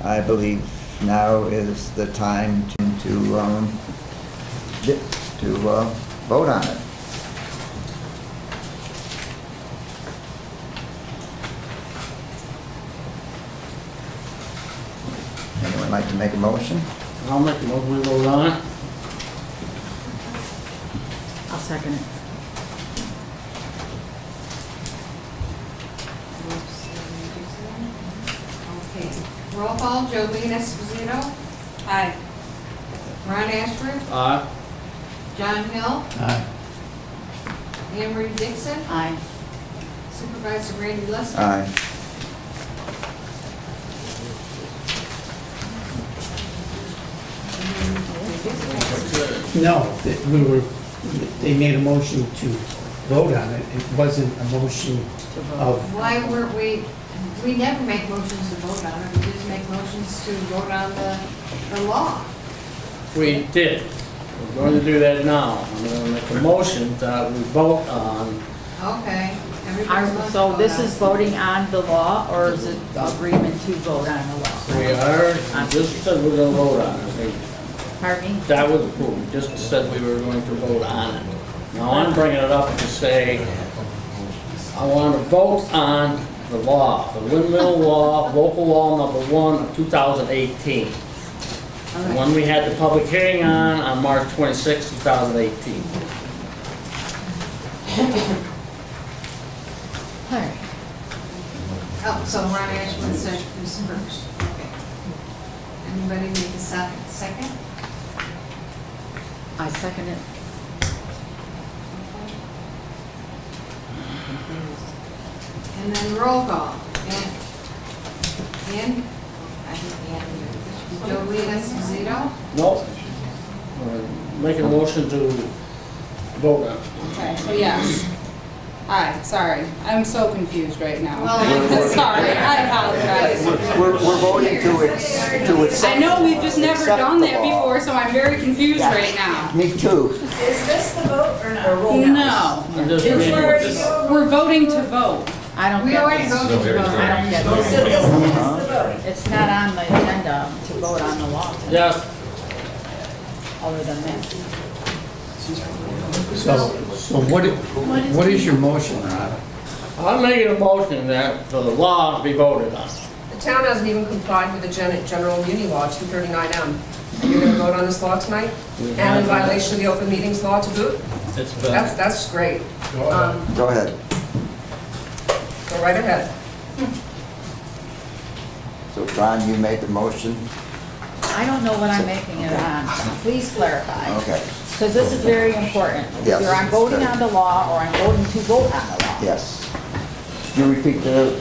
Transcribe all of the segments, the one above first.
I believe now is the time to vote on it. Anyone like to make a motion? I'll make a motion, we vote on it. I'll second it. Okay. Roll call, Jolene Esposito. Aye. Ron Ashworth. Aye. John Hill. Aye. Anne Marie Dixon. Aye. Supervisor Randy Lester. Aye. No, they made a motion to vote on it. It wasn't a motion of, Why weren't we never make motions to vote on it, we just make motions to vote on the law. We did. We're going to do that now. I'm going to make a motion that we vote on. Okay. Everybody's going to So vote this on is it. voting on the law, or is it agreement to vote on the law? We are, just said we're going to vote on it. Pardon me? That was approved. We just said we were going to vote on it. Now I'm bringing it up to say, I want to vote on the law, the windmill law, local law number 1 of 2018. The one we had the public hearing on March 26, 2018. All right. Oh, so Ron Ashworth said who's first. Okay. Anybody make a second? I second it. And then roll call. Ann? I think Ann. Jolene Esposito. Nope. Making a motion to vote on it. Okay, so yes. Aye, sorry. I'm so confused right now. Well, Sorry, I apologize. We're voting to accept. I know we've just never accept done the that law. before, so I'm very confused right now. Me too. Is this the vote or not? No. I'm just It's reading where this. we're voting to vote. I don't we get already this. voted to vote. I don't get So this. this is the voting. It's not on the agenda to vote on the law tonight, Yes, other than this. so what is your motion, Ron? I'm making a motion that for the law to be voted on. The town hasn't even complied with the General Muni Law 239M. And you're gonna vote on this law tonight? And in violation of the open meetings law to boot? It's been, That's great. Go ahead. Go right ahead. So Ron, you made the motion? I don't know what I'm making it on. Please clarify. Okay, Because this is very important. Yes. Either I'm voting on the law or I'm voting to vote on the law. yes. You repeat the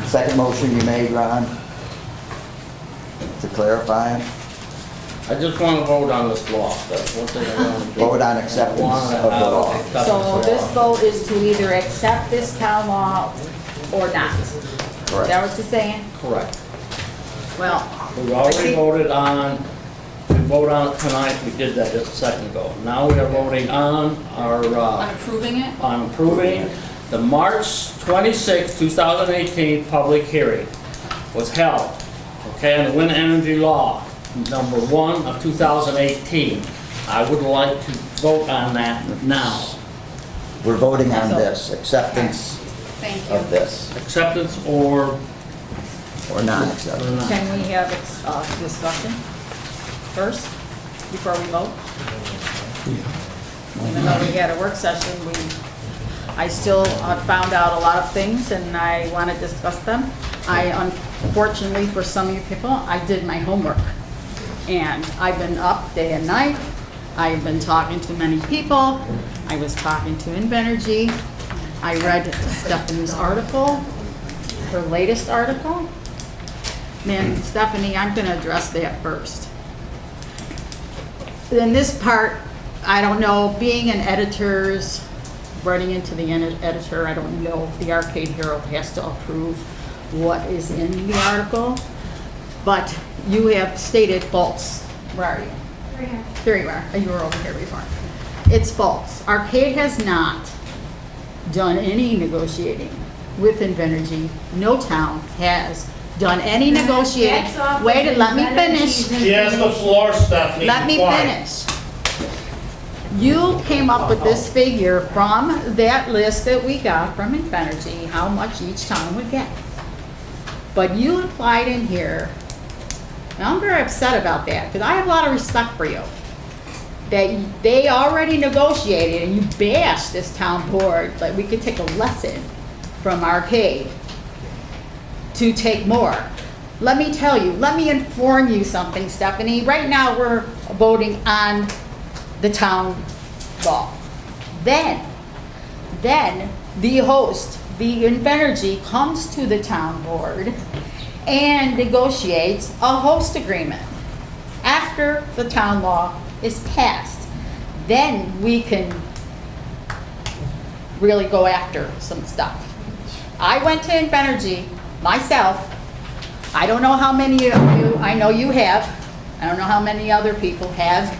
second motion you made, Ron? To clarify it? I just want to vote on this law. That's what they're going to do. Vote on acceptance of the law. So this vote is to either accept this town law or not. Is that Correct. what you're saying? Correct. Well, We already voted on, to vote on it tonight, we did that just a second ago. Now we are voting on our, On approving it? on approving the March 26, 2018 public hearing was held, okay, on the wind energy law, number 1 of 2018. I would like to vote on that now. We're voting on this, acceptance Thank you. of this, Acceptance or non-acceptance. can we have discussion first, before we vote? Even though we had a work session, I still found out a lot of things and I want to discuss them. Unfortunately, for some of you people, I did my homework. And I've been up day and night. I've been talking to many people. I was talking to Invenergy. I read Stephanie's article, her latest article. And Stephanie, I'm going to address that first. In this part, I don't know, being an editor's running into the editor. I don't know if the Arcade Herald has to approve what is in the article, but you have stated false. Where are you? Right here. There you are. You were over here before. It's false. Arcade has not done any negotiating with Invenergy. No town has done any negotiating. That's off Wait, of let me Invenergy's finish. She has the floor, Stephanie. Let me Be quiet. finish. You came up with this figure from that list that we got from Invenergy, how much each town would get. But you implied in here, and I'm very upset about that, because I have a lot of respect for you, that they already negotiated and you bashed this town board, like we could take a lesson from Arcade to take more. Let me tell you, let me inform you something, Stephanie. Right now, we're voting on the town law. Then the host, the Invenergy, comes to the town board and negotiates a host agreement after the town law is passed. Then we can really go after some stuff. I went to Invenergy myself. I don't know how many of you, I know you have, I don't know how many other people have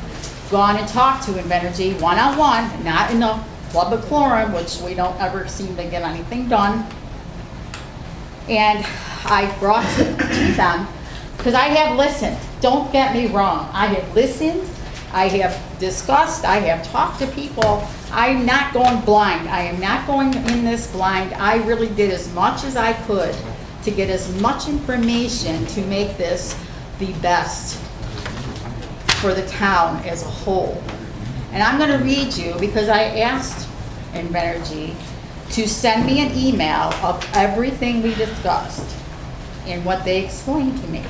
gone and talked to Invenergy one-on-one, not in a club of quorum, which we don't ever seem to get anything done. And I brought to them, because I have listened, don't get me wrong, I have listened, I have discussed, I have talked to people. I'm not going blind. I am not going in this blind. I really did as much as I could to get as much information to make this the best for the town as a whole. And I'm going to read you, because I asked Invenergy to send me an email of everything we discussed and what they explained to me.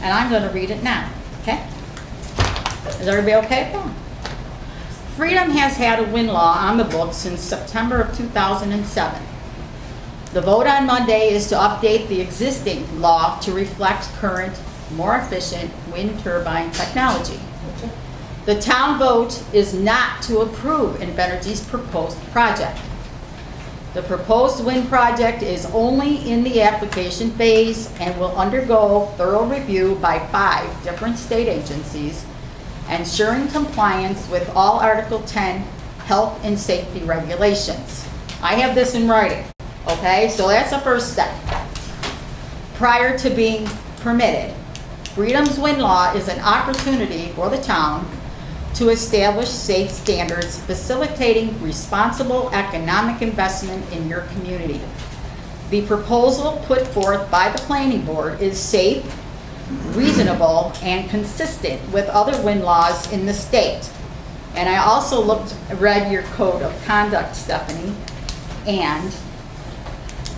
And I'm going to read it now, okay? Is everybody okay with that? Freedom has had a wind law on the books since September of 2007. The vote on Monday is to update the existing law to reflect current, more efficient wind turbine technology. The town vote is not to approve Invenergy's proposed project. The proposed wind project is only in the application phase and will undergo thorough review by 5 different state agencies, ensuring compliance with all Article 10 health and safety regulations. I have this in writing, okay? So that's the first step. Prior to being permitted, Freedom's wind law is an opportunity for the town to establish safe standards facilitating responsible economic investment in your community. The proposal put forth by the planning board is safe, reasonable, and consistent with other wind laws in the state. And I also read your code of conduct, Stephanie, and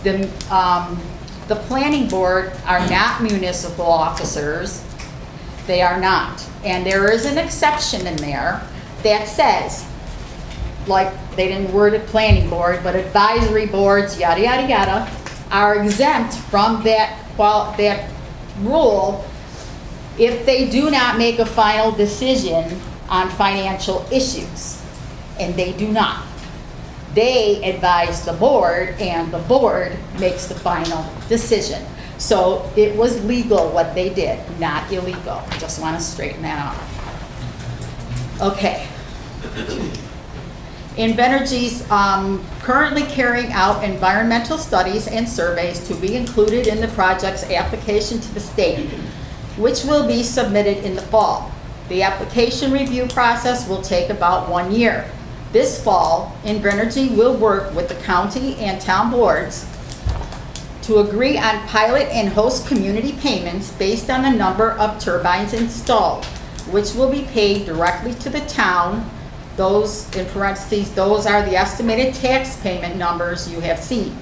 the planning board are not municipal officers. They are not. And there is an exception in there that says, like they didn't word it planning board, but advisory boards, yada, yada, yada, are exempt from that rule if they do not make a final decision on financial issues. And they do not. They advise the board, and the board makes the final decision. So it was legal what they did, not illegal. Just want to straighten that out. Okay. Invenergy's currently carrying out environmental studies and surveys to be included in the project's application to the state, which will be submitted in the fall. The application review process will take about 1 year. This fall, Invenergy will work with the county and town boards to agree on pilot and host community payments based on the number of turbines installed, which will be paid directly to the town. Those, in parentheses, those are the estimated tax payment numbers you have seen.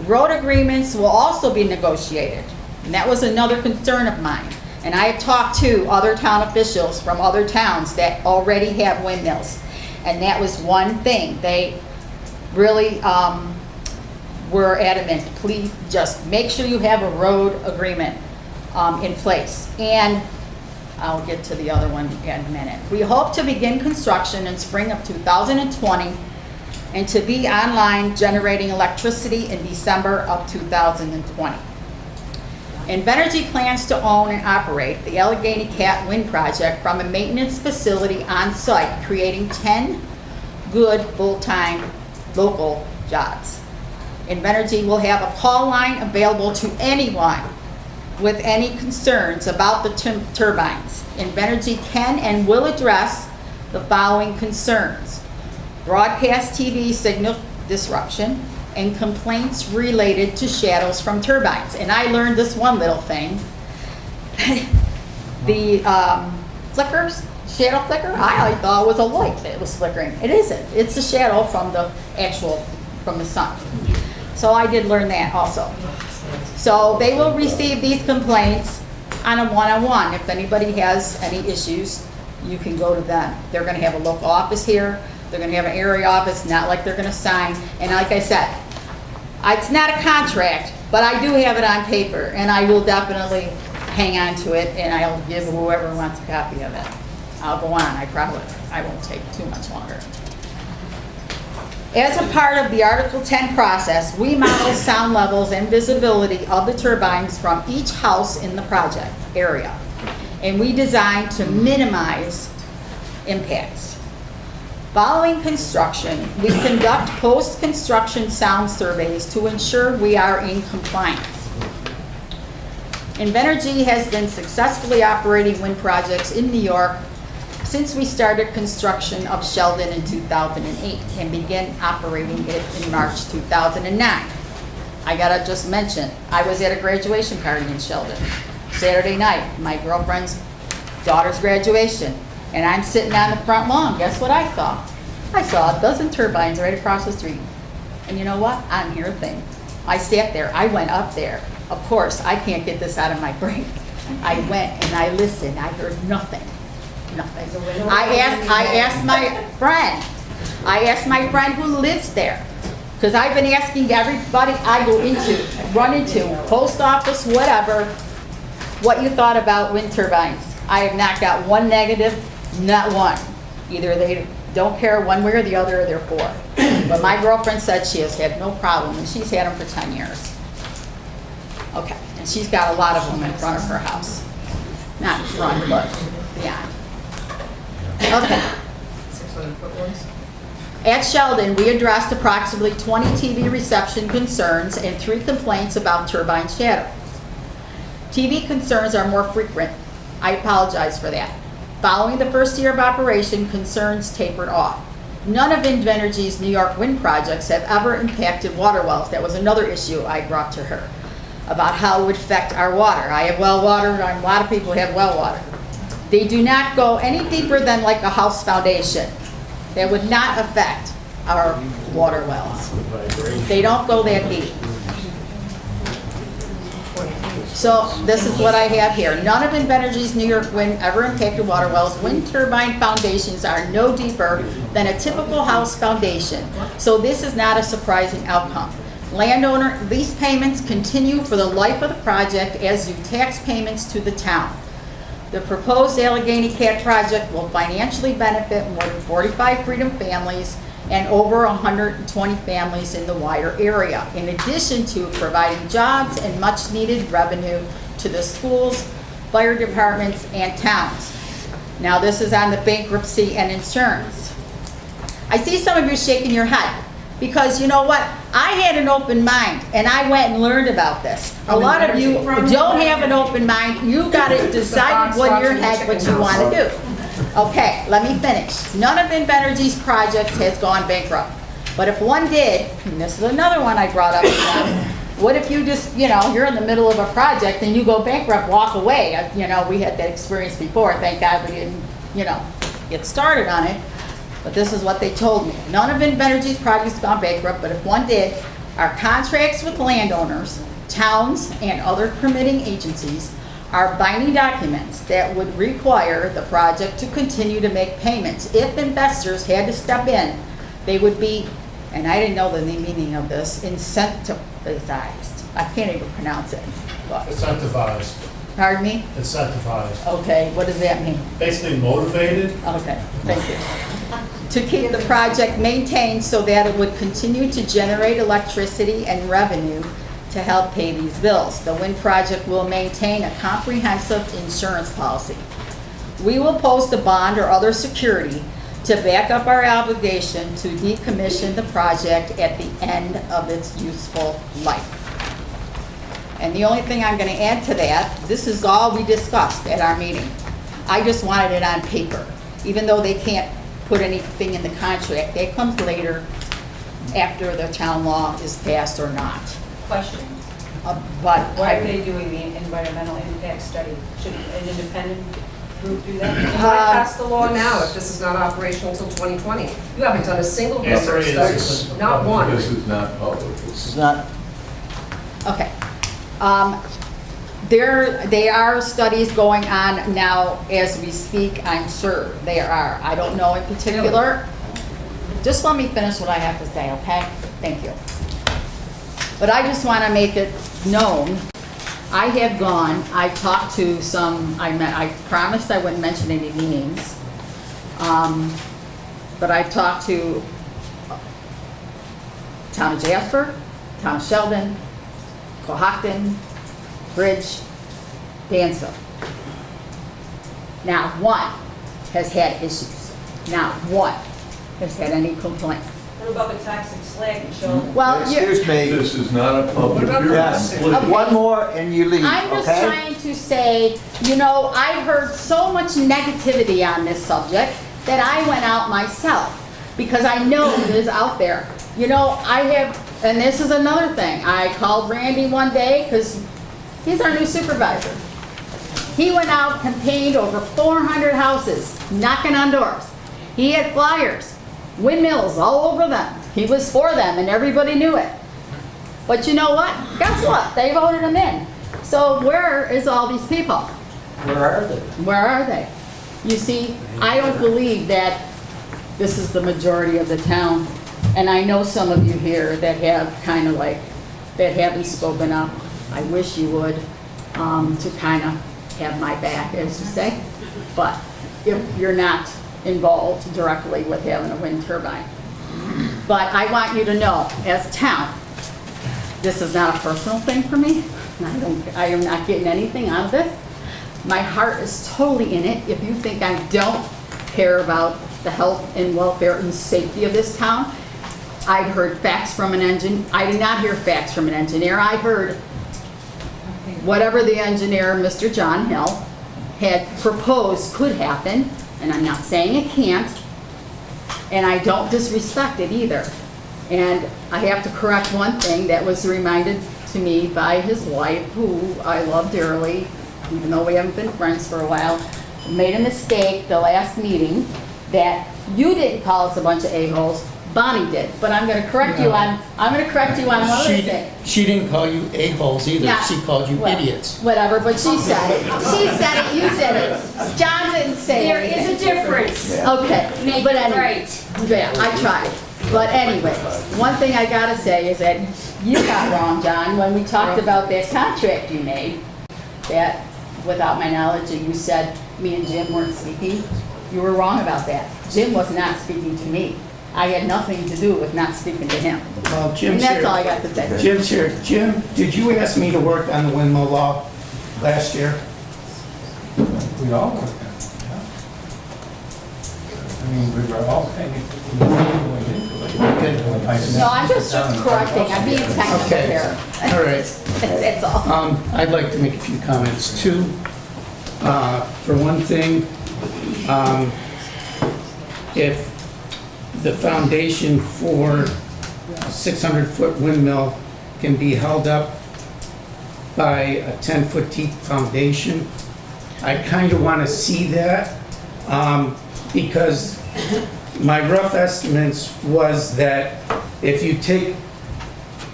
Road agreements will also be negotiated, and that was another concern of mine. And I have talked to other town officials from other towns that already have windmills, and that was one thing. They really were adamant, please just make sure you have a road agreement in place. And I'll get to the other one in a minute. We hope to begin construction in spring of 2020 and to be online generating electricity in December of 2020. Invenergy plans to own and operate the Alle-Catt wind project from a maintenance facility on site, creating 10 good full-time local jobs. Invenergy will have a call line available to anyone with any concerns about the turbines. Invenergy can and will address the following concerns: broadcast TV signal disruption and complaints related to shadows from turbines. And I learned this one little thing. The flickers, shadow flicker, I thought it was a light that was flickering. It isn't. It's a shadow from the from the sun. So I did learn that also. So they will receive these complaints on a one-on-one. If anybody has any issues, you can go to them. They're gonna have a local office here. They're gonna have an area office, not like they're gonna sign. And like I said, it's not a contract, but I do have it on paper, and I will definitely hang on to it, and I'll give whoever wants a copy of it. I'll go on, I promise. I won't take too much longer. As a part of the Article 10 process, we model sound levels and visibility of the turbines from each house in the project area, and we design to minimize impacts. Following construction, we conduct post-construction sound surveys to ensure we are in compliance. Invenergy has been successfully operating wind projects in New York since we started construction of Sheldon in 2008 and began operating it in March 2009. I gotta just mention, I was at a graduation party in Sheldon Saturday night, my girlfriend's daughter's graduation. And I'm sitting on the front lawn. Guess what I saw? I saw a dozen turbines right across the street. And you know what? I didn't hear a thing. I sat there. I went up there. Of course, I can't get this out of my brain. I went and I listened. I heard nothing. Nothing. I asked my friend who lives there, because I've been asking everybody I run into, post office, whatever, what you thought about wind turbines. I have not got one negative. Not one. Either they don't care one way or the other, or they're for. But my girlfriend said she has had no problem, and she's had them for 10 years. Okay, and she's got a lot of them in front of her house. Not in front, but beyond. Okay. 600-foot ones? At Sheldon, we addressed approximately 20 TV reception concerns and 3 complaints about turbine shadows. TV concerns are more frequent. I apologize for that. Following the first year of operation, concerns tapered off. None of Invenergy's New York wind projects have ever impacted water wells. That was another issue I brought to her about how it would affect our water. I have well water, and a lot of people have well water. They do not go any deeper than like a house foundation. That would not affect our water wells. They don't go that deep. So this is what I have here. None of Invenergy's New York wind ever impacted water wells. Wind turbine foundations are no deeper than a typical house foundation. So this is not a surprising outcome. Landowner lease payments continue for the life of the project, as do tax payments to the town. The proposed Alle-Catt project will financially benefit more than 45 Freedom families and over 120 families in the wider area, in addition to providing jobs and much needed revenue to the schools, fire departments, and towns. Now this is on the bankruptcy and insurance. I see some of you shaking your head, because you know what? I had an open mind and I went and learned about this. A lot of you don't have an open mind. You got to decide what your head what you want to do. Okay, let me finish. None of Invenergy's projects has gone bankrupt. But if one did, and this is another one I brought up to them, what if you just, you're in the middle of a project and you go bankrupt, walk away? We had that experience before. Thank God we didn't, get started on it. But this is what they told me. None of Invenergy's projects have gone bankrupt, but if one did, our contracts with landowners, towns, and other permitting agencies are binding documents that would require the project to continue to make payments. If investors had to step in, they would be, and I didn't know the meaning of this, incentivized. I can't even pronounce it. Incentivized. Pardon me? Incentivized. Okay, what does that mean? Basically motivated. Okay, thank you. to keep the project maintained so that it would continue to generate electricity and revenue to help pay these bills. The wind project will maintain a comprehensive insurance policy. We will post a bond or other security to back up our obligation to decommission the project at the end of its useful life. And the only thing I'm going to add to that, this is all we discussed at our meeting. I just wanted it on paper, even though they can't put anything in the contract. That comes later, after the town law is passed or not. Question, But why are they doing the environmental impact study? Should an independent group do that? Why pass the law now if this is not operational until 2020? You haven't done a single research study, not one. This is not public. This is not, Okay. There are studies going on now as we speak, I'm sure there are. I don't know in particular. Just let me finish what I have to say, okay? Thank you. But I just want to make it known, I have gone, I talked to some, I promised I wouldn't mention any names. But I've talked to Town of Jasper, Town of Sheldon, Cohocton, Bridge, Dansville. Not one has had issues. Not one has had any complaints. What about the toxic slag and Sheldon? Well, excuse me. This is not a public What about hearing. Yes, Okay. one more and you leave, I'm just okay? trying to say, you know, I heard so much negativity on this subject that I went out myself because I know it is out there. You know, I have, and this is another thing. I called Randy one day because he's our new supervisor. He went out, campaigned over 400 houses, knocking on doors. He had flyers, windmills all over them. He was for them and everybody knew it. But you know what? Guess what? They voted him in. So where is all these people? Where are they? Where are they? You see, I don't believe that this is the majority of the town. And I know some of you here that have kind of like, that haven't spoken up. I wish you would, to kind of have my back, as you say. But if you're not involved directly with having a wind turbine. But I want you to know, as a town, this is not a personal thing for me. I am not getting anything out of this. My heart is totally in it. If you think I don't care about the health and welfare and safety of this town, I'd heard facts from an engineer. I did not hear facts from an engineer. I heard whatever the engineer, Mr. John Hill, had proposed could happen, and I'm not saying it can't, and I don't disrespect it either. And I have to correct one thing that was reminded to me by his wife, who I love dearly, even though we haven't been friends for a while, made a mistake the last meeting that you didn't call us a bunch of a-holes, Bonnie did. But I'm gonna correct you on, one other thing. She didn't call you a-holes either, Yeah. she called you Well, idiots. Whatever, but she said it. She said it, you said it. John didn't say There anything. is a difference. Okay, Make but it anyway. right. Yeah, I tried. But anyways, one thing I gotta say is that you got wrong, John, when we talked about that contract you made, that without my knowledge, and you said me and Jim weren't speaking. You were wrong about that. Jim was not speaking to me. I had nothing to do with not speaking to him. Well, And Jim's that's all I here. got to say. Jim's here. Jim, did you ask me to work on the windmill law last year? We all work on it, yeah. I mean, we were all paying No, I'm just correcting, I'm being technical Okay. here. All right. That's all. I'd like to make a few comments too. For one thing, if the foundation for a 600-foot windmill can be held up by a 10-foot deep foundation, I kind of want to see that, because my rough estimates was that if you take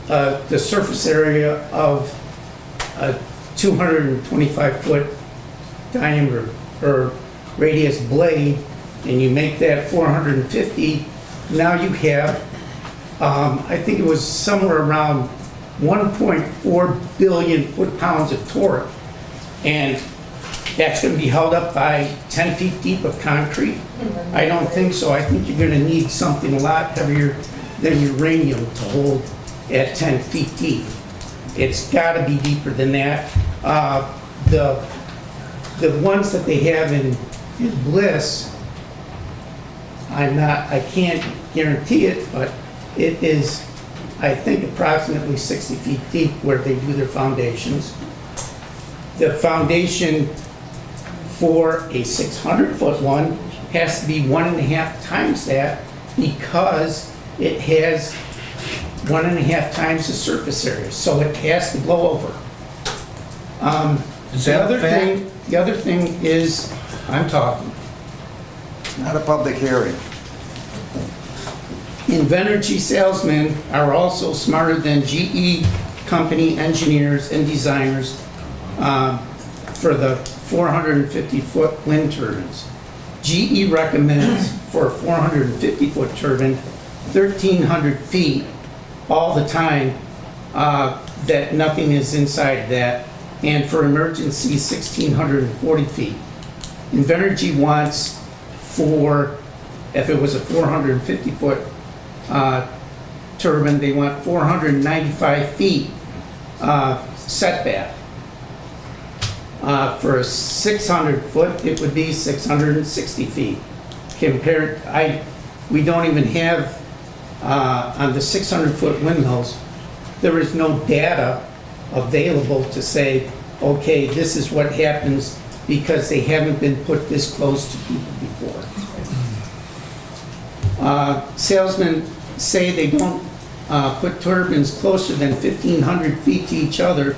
the surface area of a 225-foot diameter or radius blade, and you make that 450, now you have, I think it was somewhere around 1.4 billion foot-pounds of torque. And that's gonna be held up by 10 feet deep of concrete? I don't think so. I think you're gonna need something a lot heavier than uranium to hold at 10 feet deep. It's gotta be deeper than that. The ones that they have in Bliss, I can't guarantee it, but it is, I think, approximately 60 feet deep where they do their foundations. The foundation for a 600-foot one has to be 1.5 times that because it has 1.5 times the surface area, so it has to blow over. Is that a fact? The other thing is, I'm talking, Not a public hearing. Invenergy salesmen are also smarter than GE company engineers and designers for the 450-foot wind turbines. GE recommends for a 450-foot turbine, 1,300 feet all the time, that nothing is inside that, and for emergency, 1,640 feet. Invenergy wants for, if it was a 450-foot turbine, they want 495 feet setback. For a 600-foot, it would be 660 feet. Compared, we don't even have, on the 600-foot windmills, there is no data available to say, okay, this is what happens because they haven't been put this close to people before. Salesmen say they don't put turbines closer than 1,500 feet to each other,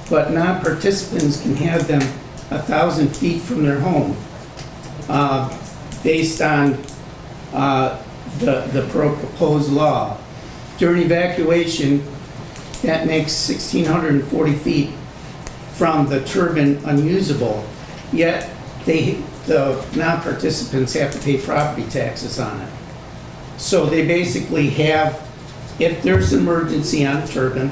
but non-participants can have them 1,000 feet from their home, based on the proposed law. During evacuation, that makes 1,640 feet from the turbine unusable, yet the non-participants have to pay property taxes on it. So they basically have, if there's an emergency on a turbine,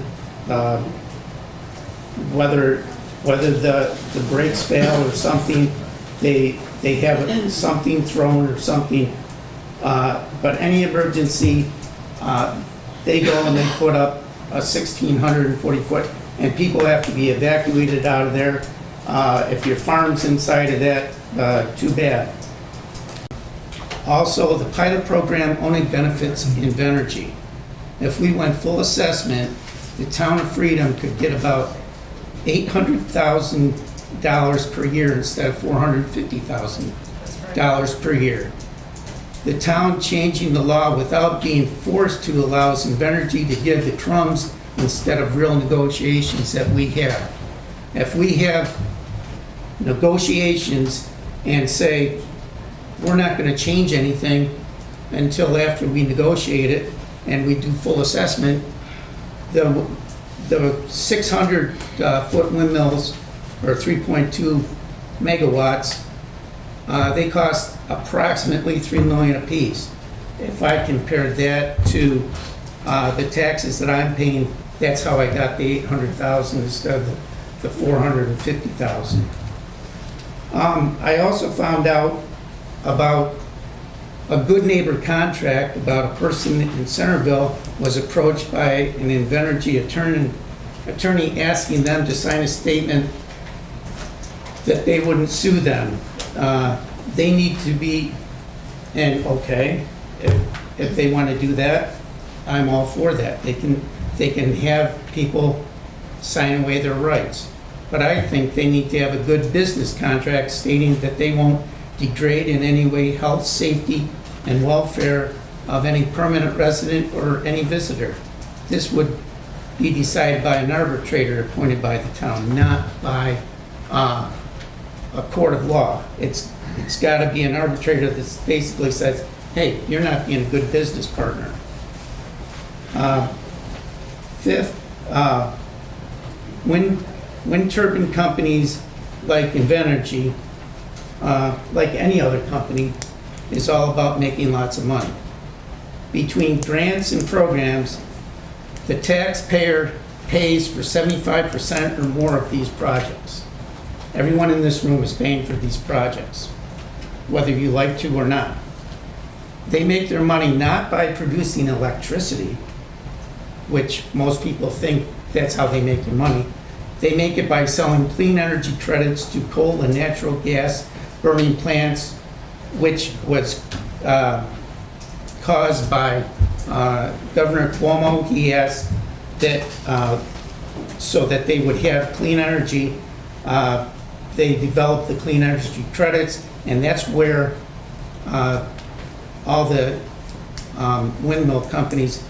whether the brakes fail or something, they have something thrown or something, but any emergency, they go and they put up a 1,640 foot, and people have to be evacuated out of there. If your farm's inside of that, too bad. Also, the pilot program only benefits Invenergy. If we went full assessment, the town of Freedom could get about $800,000 per year instead of $450,000 per year. The town changing the law without being forced to allows Invenergy to give the crumbs instead of real negotiations that we have. If we have negotiations and say, we're not going to change anything until after we negotiate it and we do full assessment, the 600-foot windmills, or 3.2 megawatts, they cost approximately $3 million apiece. If I compare that to the taxes that I'm paying, that's how I got the $800,000 instead of the $450,000. I also found out about a good neighbor contract about a person in Centerville was approached by an Invenergy attorney asking them to sign a statement that they wouldn't sue them. They need to be, and okay, if they want to do that, I'm all for that. They can have people sign away their rights. But I think they need to have a good business contract stating that they won't degrade in any way health, safety, and welfare of any permanent resident or any visitor. This would be decided by an arbitrator appointed by the town, not by a court of law. It's got to be an arbitrator that basically says, hey, you're not being a good business partner. Fifth, wind turbine companies like Invenergy, like any other company, is all about making lots of money. Between grants and programs, the taxpayer pays for 75% or more of these projects. Everyone in this room is paying for these projects, whether you like to or not. They make their money not by producing electricity, which most people think that's how they make their money. They make it by selling clean energy credits to coal and natural gas burning plants, which was caused by Governor Cuomo. He asked that so that they would have clean energy. They developed the clean energy credits, and that's where all the windmill companies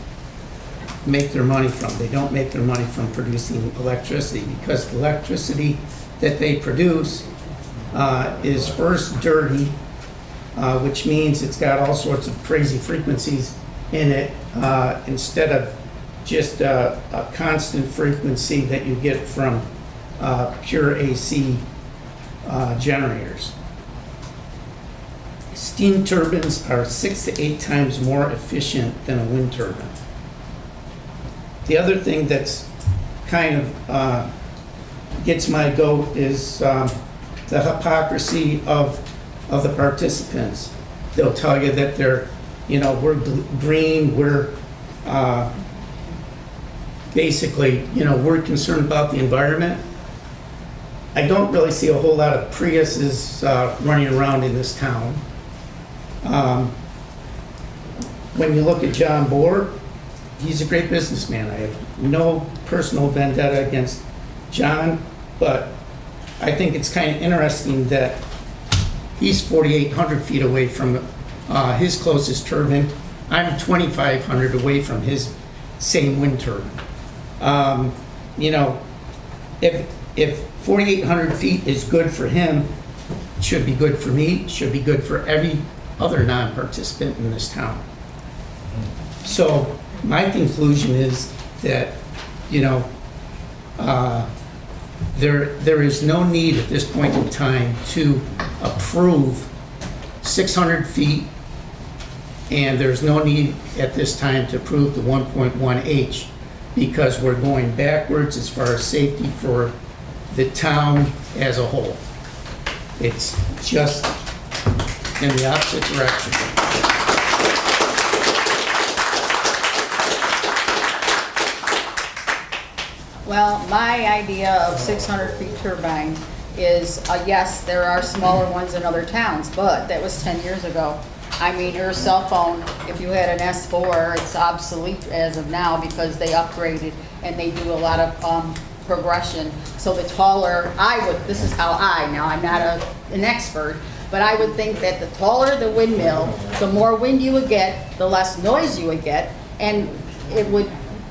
make their money from. They don't make their money from producing electricity, because the electricity that they produce is first dirty, which means it's got all sorts of crazy frequencies in it, instead of just a constant frequency that you get from pure AC generators. Steam turbines are 6 to 8 times more efficient than a wind turbine. The other thing that's kind of gets my goat is the hypocrisy of the participants. They'll tell you that they're, we're green, we're basically, we're concerned about the environment. I don't really see a whole lot of Priuses running around in this town. When you look at John Bohr, he's a great businessman. I have no personal vendetta against John, but I think it's kind of interesting that he's 4,800 feet away from his closest turbine. I'm 2,500 away from his same wind turbine. If 4,800 feet is good for him, it should be good for me, it should be good for every other non-participant in this town. So my conclusion is that, there is no need at this point in time to approve 600 feet, and there's no need at this time to approve the 1.1H, because we're going backwards as far as safety for the town as a whole. It's just in the opposite direction. Well, my idea of 600 feet turbine is, yes, there are smaller ones in other towns, but that was 10 years ago. I mean, your cell phone, if you had an S4, it's obsolete as of now because they upgraded and they do a lot of progression. So the taller, this is how now I'm not an expert, but I would think that the taller the windmill, the more wind you would get, the less noise you would get, and it would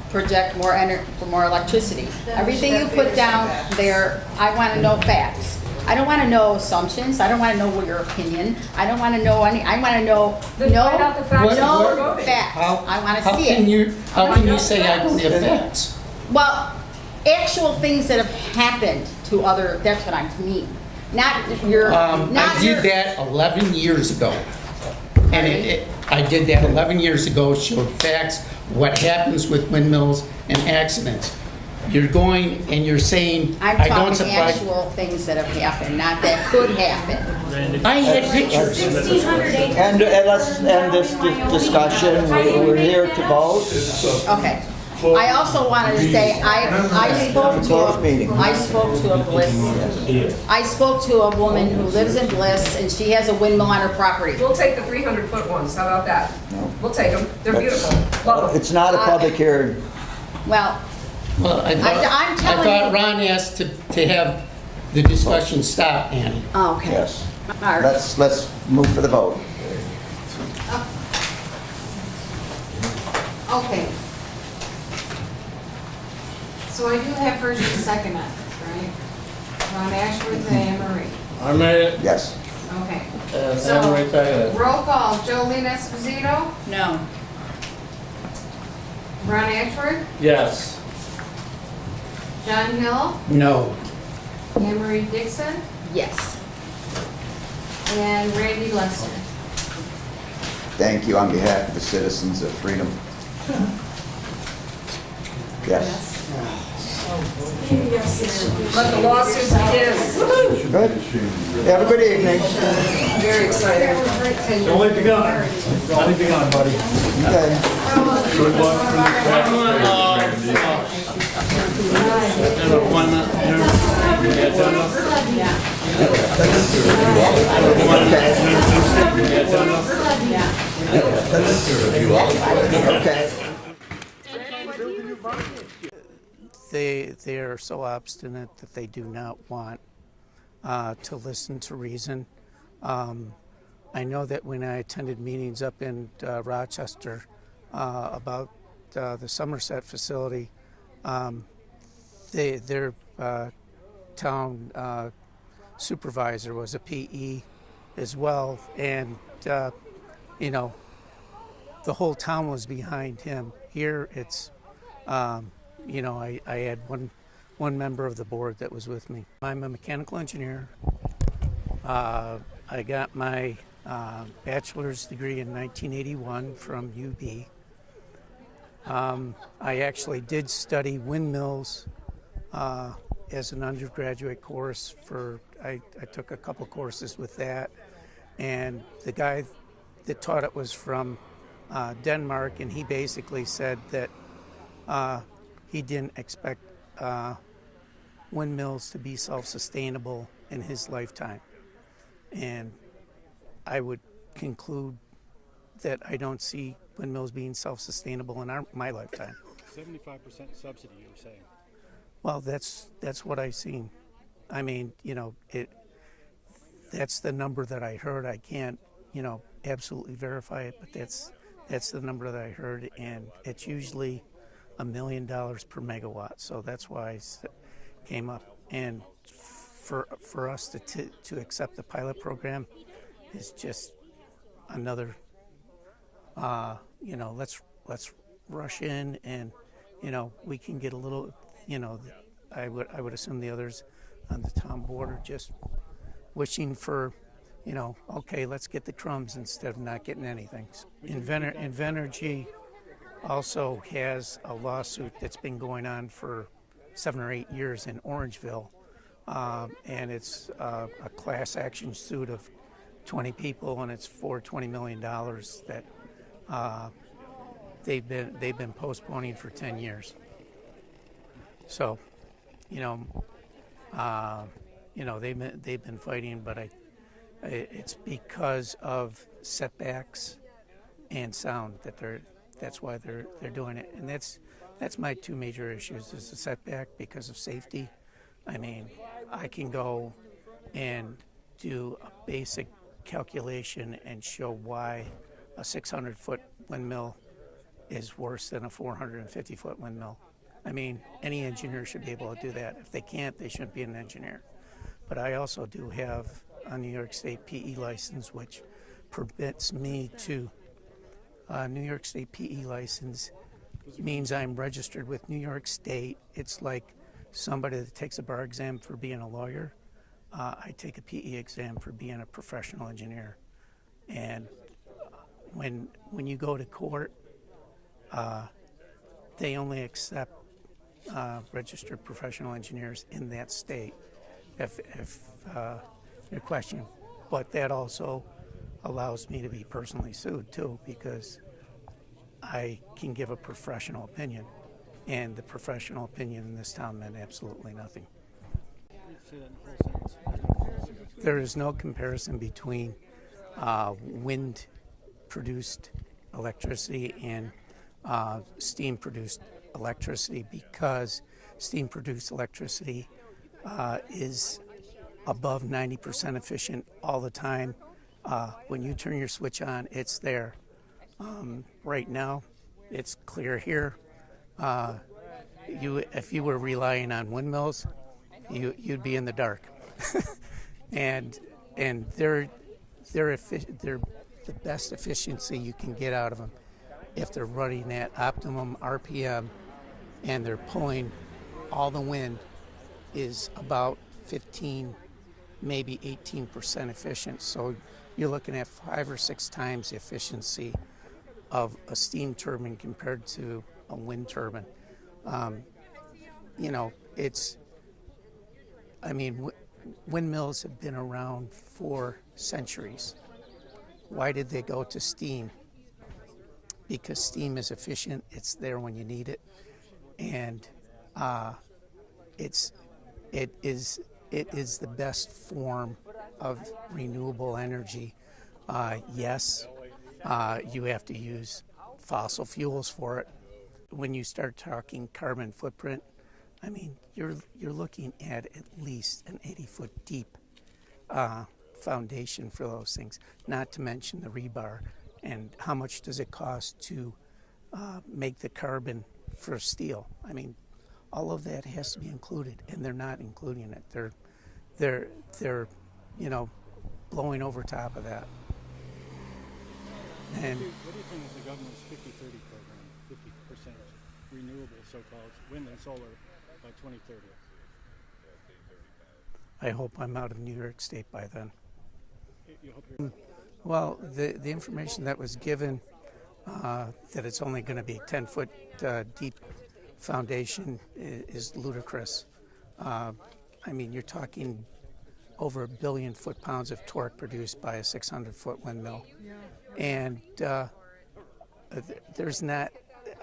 project more energy for more electricity. Everything you put down there, I want to know facts. I don't want to know assumptions. I don't want to know your opinion. I don't want to know any. I want to know Then find out the facts before voting. facts. I want to How see can it. how can you say I don't have facts? Well, actual things that have happened to other. That's what I mean. Not your. Not I did that 11 years ago. And I did that 11 years ago, showed facts, what happens with windmills and accidents. You're going and you're saying, I'm I don't talking supply. actual things that have happened, not that could happen. I had pictures. 1,600 acres. And let's end this discussion. We're here to vote. Okay. I also wanted to say, I spoke Closed meeting. to a Bliss. I spoke to a woman who lives in Bliss, and she has a windmill on her property. We'll take the 300-foot ones, how about that? We'll take them, they're beautiful, love them. It's not a public hearing. Well, Well, I'm telling thought you. Ron asked to have the discussion stop, Annie. okay. Yes. All right. Let's move for the vote. Okay. So I do have first and second on this, right? Ron Ashworth and Anne Marie. I made it, Yes. Okay. and So, Anne Marie seconded. roll call, Jolene Esposito, No. Ron Ashworth, Yes. John Hill, No. Anne Marie Dixon, Yes. and Randy Lester. Thank you on behalf of the citizens of Freedom. Yes. Let the lawsuits begin. Good. Have a good evening. Very exciting. Don't leave the gun. Don't leave the gun, buddy. Okay. Good luck for the Okay. They are so obstinate that they do not want to listen to reason. I know that when I attended meetings up in Rochester about the Somerset facility, their town supervisor was a PE as well, and you know, the whole town was behind him. Here it's you know, I had one member of the board that was with me. I'm a mechanical engineer. I got my bachelor's degree in 1981 from UB. I actually did study windmills as an undergraduate course I took a couple courses with that, and the guy that taught it was from Denmark, and he basically said that he didn't expect windmills to be self-sustainable in his lifetime. And I would conclude that I don't see windmills being self-sustainable in my lifetime. 75% subsidy, you were saying. Well, that's what I've seen. I mean, you know, that's the number that I heard. I can't, you know, absolutely verify it, but that's the number that I heard, and it's usually $1 million per megawatt. So that's why I came up. And for us to accept the pilot program is just another, you know, let's rush in, and, you know, we can get a little, you know, I would assume the others on the town board are just wishing for, you know, okay, let's get the crumbs instead of not getting anything. Invenergy also has a lawsuit that's been going on for 7 or 8 years in Orangeville, and it's a class action suit of 20 people, and it's for $20 million that they've been postponing for 10 years. So, you know, they've been fighting, but it's because of setbacks and sound that's why they're doing it, and that's my two major issues: is the setback because of safety. I mean, I can go and do a basic calculation and show why a 600-foot windmill is worse than a 450-foot windmill. I mean, any engineer should be able to do that. If they can't, they shouldn't be an engineer. But I also do have a New York State PE license, which permits me to, New York State PE license means I'm registered with New York State. It's like somebody that takes a bar exam for being a lawyer. I take a PE exam for being a professional engineer. And when you go to court, they only accept registered professional engineers in that state, if your question. But that also allows me to be personally sued too, because I can give a professional opinion, and the professional opinion in this town meant absolutely nothing. There is no comparison between wind-produced electricity and steam-produced electricity, because steam-produced electricity is above 90% efficient all the time. When you turn your switch on, it's there. Right now, it's clear here. If you were relying on windmills, you'd be in the dark. and they're the best efficiency you can get out of them if they're running at optimum RPM and they're pulling all the wind is about 15, maybe 18% efficient. So you're looking at 5 or 6 times the efficiency of a steam turbine compared to a wind turbine. you know, it's, I mean, windmills have been around for centuries. Why did they go to steam? Because steam is efficient, it's there when you need it, and it is the best form of renewable energy. Yes, you have to use fossil fuels for it. When you start talking carbon footprint, I mean, you're looking at least an 80-foot deep foundation for those things, not to mention the rebar. And how much does it cost to make the carbon for steel? I mean, all of that has to be included, and they're not including it. They're you know, blowing over top of that. And What do you think is the government's 50-30 program, 50% renewable, so-called wind and solar by 2030? I hope I'm out of New York State by then. You hope you're... Well, the information that was given, that it's only going to be a 10-foot deep foundation is ludicrous. I mean, you're talking over 1 billion foot-pounds of torque produced by a 600-foot windmill. And there's not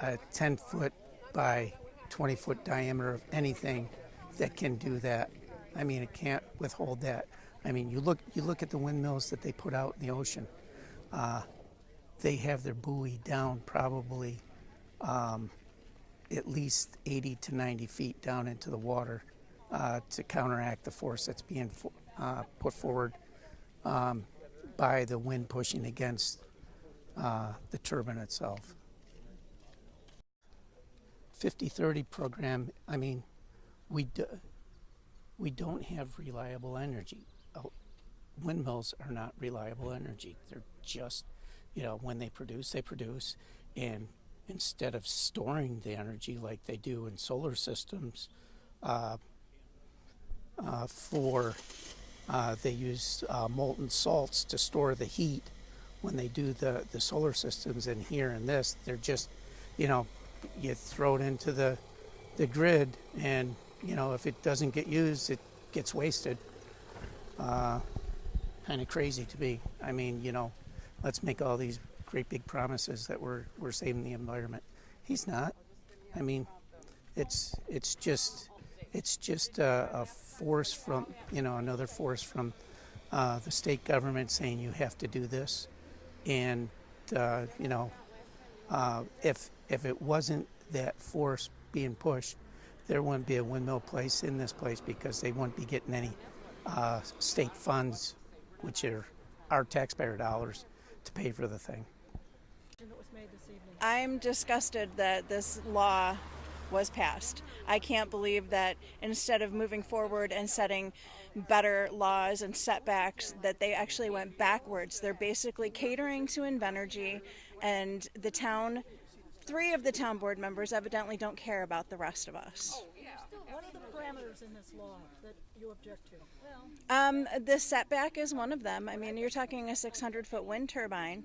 a 10-foot by 20-foot diameter of anything that can do that. I mean, it can't withhold that. I mean, you look at the windmills that they put out in the ocean. They have their buoy down probably at least 80 to 90 feet down into the water to counteract the force that's being put forward by the wind pushing against the turbine itself. 50-30 program, I mean, we don't have reliable energy. Windmills are not reliable energy. They're just, you know, when they produce, and instead of storing the energy like they do in solar systems, they use molten salts to store the heat when they do the solar systems. And here in this, they're just, you know, you throw it into the grid, and, you know, if it doesn't get used, it gets wasted. Kind of crazy to me. I mean, you know, let's make all these great big promises that we're saving the environment. He's not. I mean, it's just a force from, you know, another force from the state government saying you have to do this, and you know, if it wasn't that force being pushed, there wouldn't be a windmill place in this place, because they wouldn't be getting any state funds, which are our taxpayer dollars, to pay for the thing. I'm disgusted that this law was passed. I can't believe that instead of moving forward and setting better laws and setbacks, that they actually went backwards. They're basically catering to Invenergy, and the town, 3 of the town board members evidently don't care about the rest of us. What are the parameters in this law that you object to? The setback is one of them. I mean, you're talking a 600-foot wind turbine,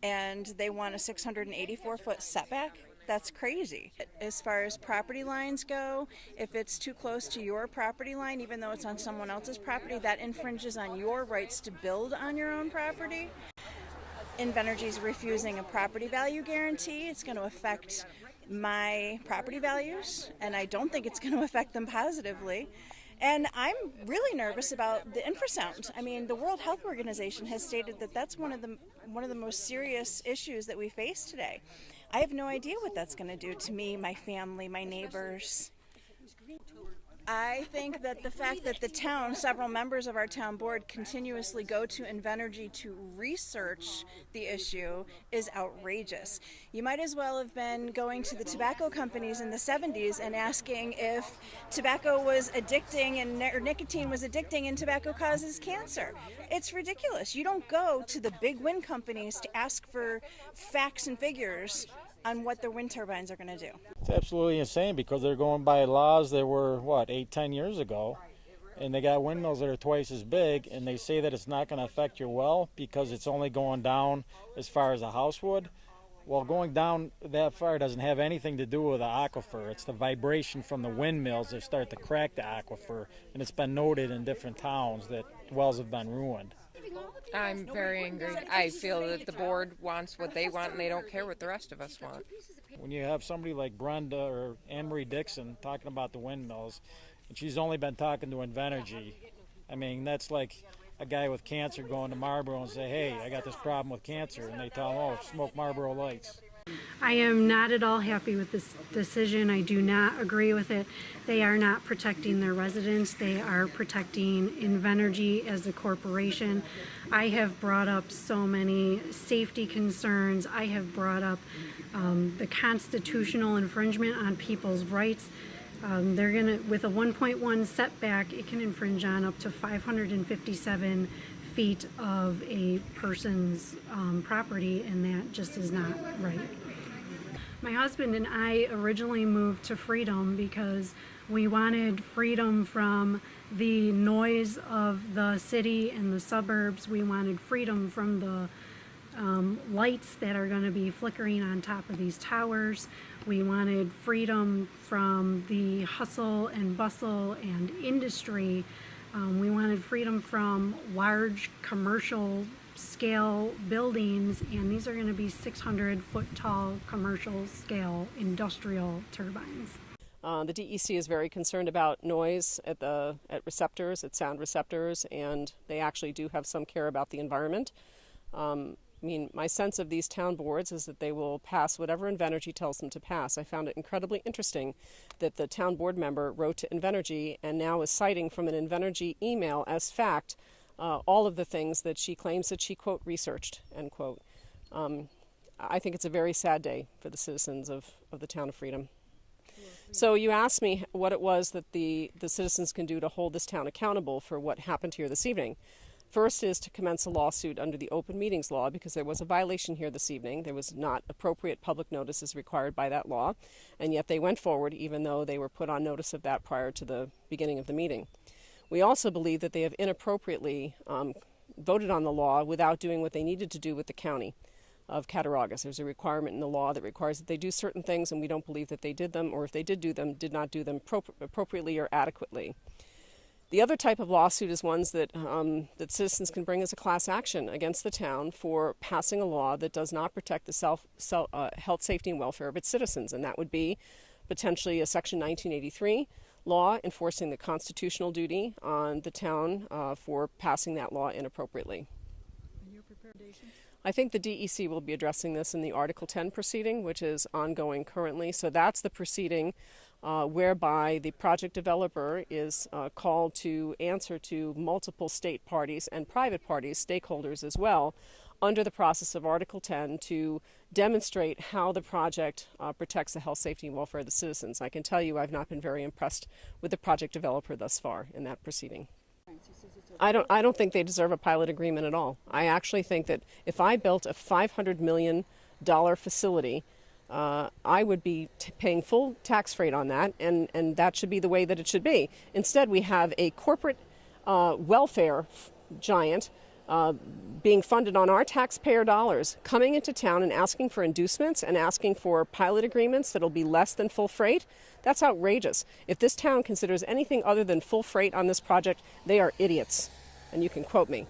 and they want a 684-foot setback. That's crazy. As far as property lines go, if it's too close to your property line, even though it's on someone else's property, that infringes on your rights to build on your own property. Invenergy is refusing a property value guarantee. It's going to affect my property values, and I don't think it's going to affect them positively. And I'm really nervous about the infrasound. I mean, the World Health Organization has stated that that's one of the most serious issues that we face today. I have no idea what that's going to do to me, my family, my neighbors. I think that the fact that the town, several members of our town board, continuously go to Invenergy to research the issue is outrageous. You might as well have been going to the tobacco companies in the 70s and asking if tobacco was addicting or nicotine was addicting and tobacco causes cancer. It's ridiculous. You don't go to the big wind companies to ask for facts and figures on what their wind turbines are going to do. It's absolutely insane, because they're going by laws that were, 8-10 years ago, and they got windmills that are twice as big, and they say that it's not going to affect your well because it's only going down as far as a house would. Well, going down that far doesn't have anything to do with the aquifer. It's the vibration from the windmills that start to crack the aquifer, and it's been noted in different towns that wells have been ruined. I'm very angry. I feel that the board wants what they want and they don't care what the rest of us want. When you have somebody like Brenda or Anne Marie Dixon talking about the windmills, and she's only been talking to Invenergy, I mean, that's like a guy with cancer going to Marlboro and say, hey, I got this problem with cancer, and they tell him, oh, smoke Marlboro Lights. I am not at all happy with this decision. I do not agree with it. They are not protecting their residents. They are protecting Invenergy as a corporation. I have brought up so many safety concerns. I have brought up the constitutional infringement on people's rights. They're gonna, with a 1.1 setback, it can infringe on up to 557 feet of a person's property, and that just is not right. My husband and I originally moved to Freedom because we wanted freedom from the noise of the city and the suburbs. We wanted freedom from the lights that are going to be flickering on top of these towers. We wanted freedom from the hustle and bustle and industry. We wanted freedom from large commercial scale buildings, and these are going to be 600-foot tall commercial scale industrial turbines. The DEC is very concerned about noise at receptors, at sound receptors, and they actually do have some care about the environment. I mean, my sense of these town boards is that they will pass whatever Invenergy tells them to pass. I found it incredibly interesting that the town board member wrote to Invenergy and now is citing from an Invenergy email as fact all of the things that she claims that she, quote, researched, end quote. I think it's a very sad day for the citizens of the town of Freedom. So you asked me what it was that the citizens can do to hold this town accountable for what happened here this evening. First is to commence a lawsuit under the open meetings law because there was a violation here this evening. There was not appropriate public notices required by that law, and yet they went forward even though they were put on notice of that prior to the beginning of the meeting. We also believe that they have inappropriately voted on the law without doing what they needed to do with the county of Cattaraugus. There's a requirement in the law that requires that they do certain things, and we don't believe that they did them, or if they did do them, did not do them appropriately or adequately. The other type of lawsuit is ones that citizens can bring as a class action against the town for passing a law that does not protect the health, safety, and welfare of its citizens, and that would be potentially a Section 1983 law enforcing the constitutional duty on the town for passing that law inappropriately. And your preparation? I think the DEC will be addressing this in the Article 10 proceeding, which is ongoing currently. So that's the proceeding whereby the project developer is called to answer to multiple state parties and private parties, stakeholders as well, under the process of Article 10 to demonstrate how the project protects the health, safety, and welfare of the citizens. I can tell you I've not been very impressed with the project developer thus far in that proceeding. I don't think they deserve a pilot agreement at all. I actually think that if I built a $500 million facility, I would be paying full tax rate on that, and that should be the way that it should be. Instead, we have a corporate welfare giant being funded on our taxpayer dollars, coming into town and asking for inducements and asking for pilot agreements that'll be less than full freight. That's outrageous. If this town considers anything other than full freight on this project, they are idiots. And you can quote me.